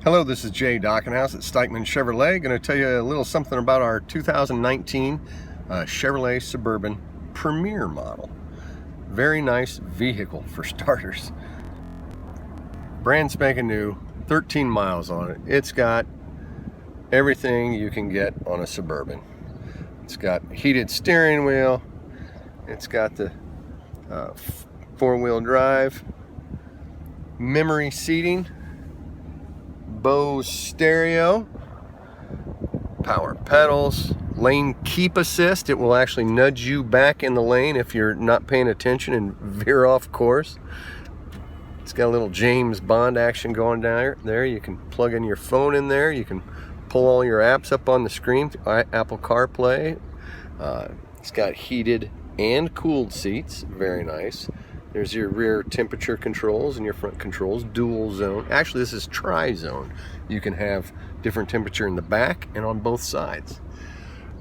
Hello, this is Jay Dockenhouse at Stikeman Chevrolet. Going to tell you a little something about our 2019 Chevrolet Suburban Premier model. Very nice vehicle for starters. Brand spanking new, 13 miles on it. It's got everything you can get on a Suburban. It's got heated steering wheel. It's got the four-wheel drive, memory seating, Bose stereo, power pedals, lane keep assist. It will actually nudge you back in the lane if you're not paying attention and veer off course. It's got a little James Bond action going down there. You can plug in your phone in there. You can pull all your apps up on the screen, Apple CarPlay. It's got heated and cooled seats, very nice. There's your rear temperature controls and your front controls, dual zone. Actually, this is tri-zone. You can have different temperature in the back and on both sides.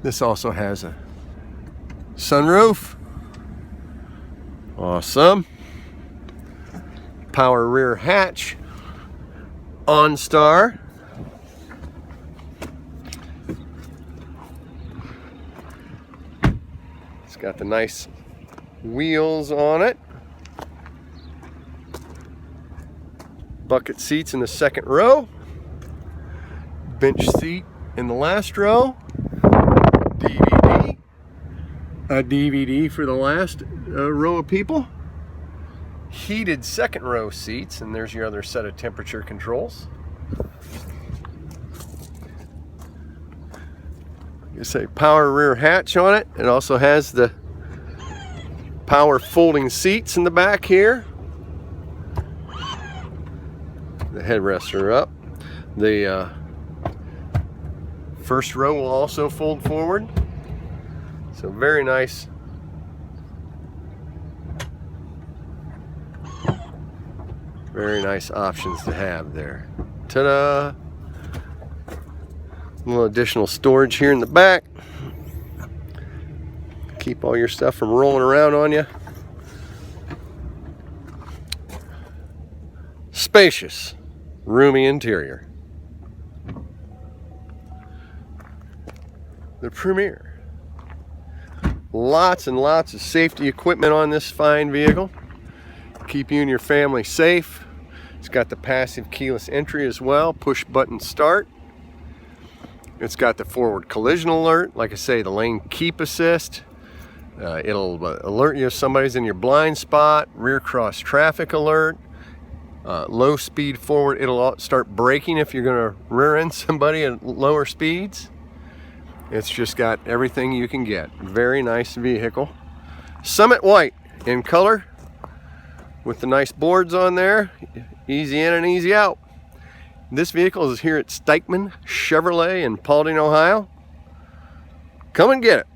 This also has a sunroof. Awesome. Power rear hatch. OnStar. It's got the nice wheels on it. Bucket seats in the second row, bench seat in the last row, a DVD for the last row of people, heated second row seats, and there's your other set of temperature controls. You say power rear hatch on it. It also has the power folding seats in the back here. The headrests are up. The first row will also fold forward. So very nice. Very nice options to have there. Ta-da! A little additional storage here in the back. Keep all your stuff from rolling around on you. Spacious, roomy interior. The Premier. Lots and lots of safety equipment on this fine vehicle. Keep you and your family safe. It's got the passive keyless entry as well, push button start. It's got the forward collision alert, like I say, the lane keep assist. It'll alert you if somebody's in your blind spot, rear cross traffic alert. Low speed forward, it'll start braking if you're going to rear end somebody at lower speeds. It's just got everything you can get. Very nice vehicle. Summit white in color with the nice boards on there. Easy in and easy out. This vehicle is here at Stikeman Chevrolet in Paulding, Ohio. Come and get it.